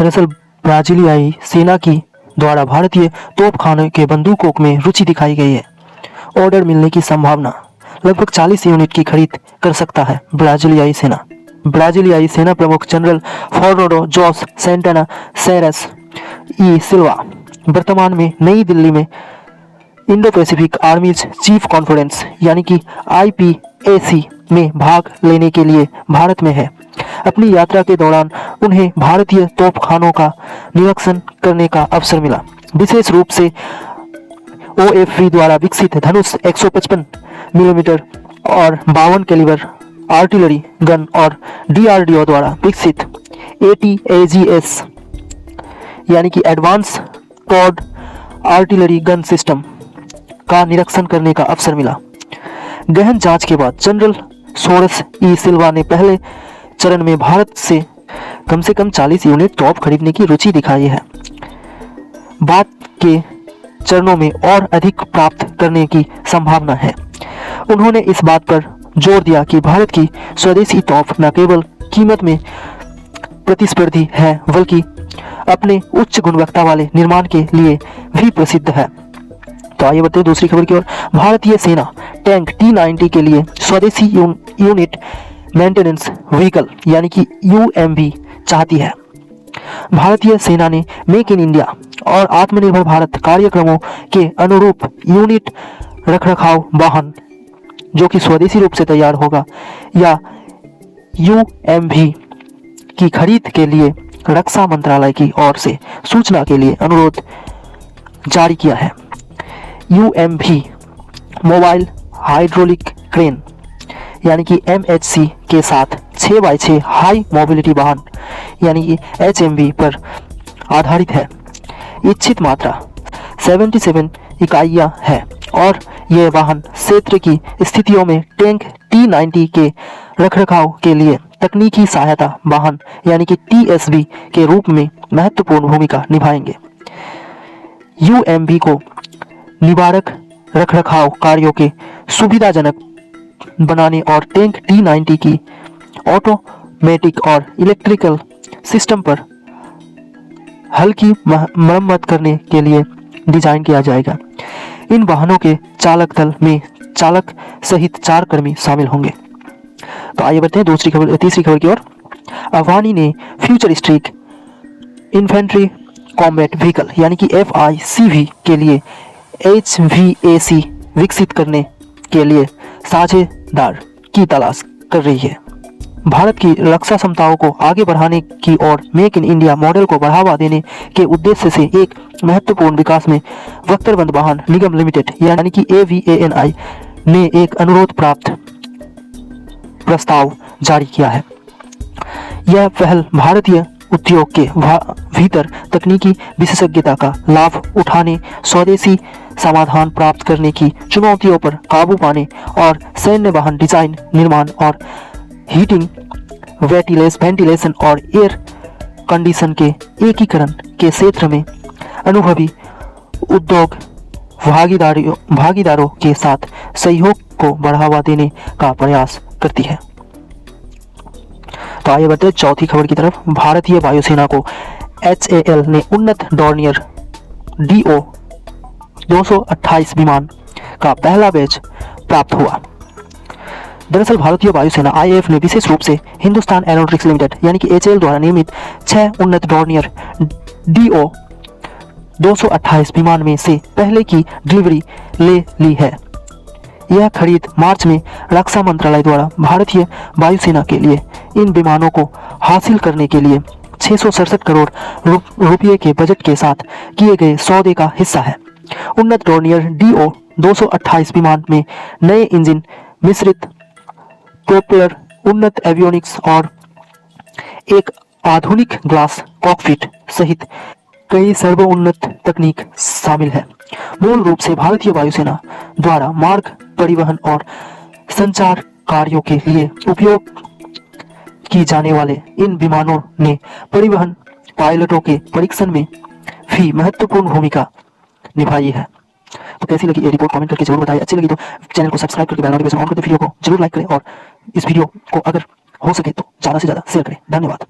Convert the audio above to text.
दरअसल ब्राजीलियाई सेना की द्वारा भारतीय तोपखाने के बंदूकों में रुचि दिखाई गई है। ऑर्डर मिलने की संभावना, लगभग 40 यूनिट की खरीद कर सकता है ब्राजीलियाई सेना। ब्राजीलियाई सेना प्रमुख जनरल फर्नांडो जोस सेंटाना सेरेस ई सिल्वा वर्तमान में नई दिल्ली में इंडो पैसिफिक आर्मीज चीफ कॉन्फ्रेंस यानी कि IPAC में भाग लेने के लिए भारत में है। अपनी यात्रा के दौरान उन्हें भारतीय तोपखानों का निरीक्षण करने का अवसर मिला, विशेष रूप से OFV द्वारा विकसित धनुष 155 मिलीमीटर और 52 कैलिबर आर्टिलरी गन और DRDO द्वारा विकसित ATAGS यानी कि advance toured artillery gun system का निरीक्षण करने का अवसर मिला। गहन जांच के बाद जनरल सोरेस ई सिल्वा ने पहले चरण में भारत से कम 40 यूनिट तोप खरीदने की रुचि दिखाई है। बाद के चरणों में और अधिक प्राप्त करने की संभावना है। उन्होंने इस बात पर जोर दिया कि भारत की स्वदेशी तोप न केवल कीमत में प्रतिस्पर्धी है बल्कि अपने उच्च गुणवत्ता वाले निर्माण के लिए भी प्रसिद्ध है। तो आइए बढ़ते हैं दूसरी खबर की ओर। भारतीय सेना टैंक T-90 के लिए स्वदेशी यूनिट मेंटेनेंस व्हीकल यानी कि UMV चाहती है। भारतीय सेना ने मेक इन इंडिया और आत्मनिर्भर भारत कार्यक्रमों के अनुरूप यूनिट रखरखाव वाहन जो कि स्वदेशी रूप से तैयार होगा या UMV की खरीद के लिए रक्षा मंत्रालय की ओर से सूचना के लिए अनुरोध जारी किया है। UMV मोबाइल हाइड्रोलिक क्रेन यानी कि MHC के साथ 6x6 हाई मोबिलिटी वाहन यानी कि HMV पर आधारित है। इच्छित मात्रा 77 इकाइयां है और यह वाहन क्षेत्र की स्थितियों में टैंक T-90 के रखरखाव के लिए तकनीकी सहायता वाहन यानी कि TSV के रूप में महत्वपूर्ण भूमिका निभाएंगे। UMV को निवारक रखरखाव कार्यों के सुविधाजनक बनाने और टैंक T-90 की ऑटोमेटिक और इलेक्ट्रिकल सिस्टम पर हल्की मरम्मत करने के लिए डिजाइन किया जाएगा। इन वाहनों के चालक दल में चालक सहित 4 कर्मी शामिल होंगे। तो आइए बढ़ते हैं तीसरी खबर की ओर। अवानी ने फ्यूचरिस्टिक इन्फेंट्री कॉम्बैट व्हीकल यानी कि FICV के लिए HVAC विकसित करने के लिए साझेदार की तलाश कर रही है। भारत की रक्षा क्षमताओं को आगे बढ़ाने की और मेक इन इंडिया मॉडल को बढ़ावा देने के उद्देश्य से एक महत्वपूर्ण विकास में बख्तरबंद वाहन निगम लिमिटेड यानी कि AVANI ने एक अनुरोध प्राप्त प्रस्ताव जारी किया है। यह पहल भारतीय उद्योग के भीतर तकनीकी विशेषज्ञता का लाभ उठाने, स्वदेशी समाधान प्राप्त करने की चुनौतियों पर काबू पाने और सैन्य वाहन डिजाइन, निर्माण और हीटिंग, वेंटिलेशन और एयर कंडीशन के एकीकरण के क्षेत्र में अनुभवी उद्योग भागीदारों के साथ सहयोग को बढ़ावा देने का प्रयास करती है। तो आइए बढ़ते हैं चौथी खबर की तरफ। भारतीय वायुसेना को HAL ने उन्नत डॉर्नियर DO 228 विमान का पहला बैच प्राप्त हुआ। दरअसल भारतीय वायुसेना IAF ने विशेष रूप से हिंदुस्तान एरोनॉटिक्स लिमिटेड यानी कि HAL द्वारा निर्मित 6 उन्नत डॉर्नियर DO 228 विमान में से पहले की डिलीवरी ले ली है। यह खरीद मार्च में रक्षा मंत्रालय द्वारा भारतीय वायुसेना के लिए इन विमानों को हासिल करने के लिए 667 करोड़ रुपये के बजट के साथ किए गए सौदे का हिस्सा है। उन्नत डॉर्नियर DO 228 विमान में नए इंजन, मिश्रित प्रोपेलर, उन्नत एवियोनिक्स और एक आधुनिक ग्लास कॉकपिट सहित कई सर्वोन्नत तकनीक शामिल है। मूल रूप से भारतीय वायुसेना द्वारा मार्ग परिवहन और संचार कार्यों के लिए उपयोग की जाने वाले इन विमानों ने परिवहन पायलटों के परीक्षण में भी महत्वपूर्ण भूमिका निभाई है। तो कैसी लगी ये रिपोर्ट कमेंट करके जरूर बताइए। अच्छी लगी तो चैनल को सब्सक्राइब करके बेल नोटिफिकेशन ऑन करके वीडियो को जरूर लाइक करें और इस वीडियो को अगर हो सके तो ज़्यादा से ज़्यादा शेयर करें। धन्यवाद।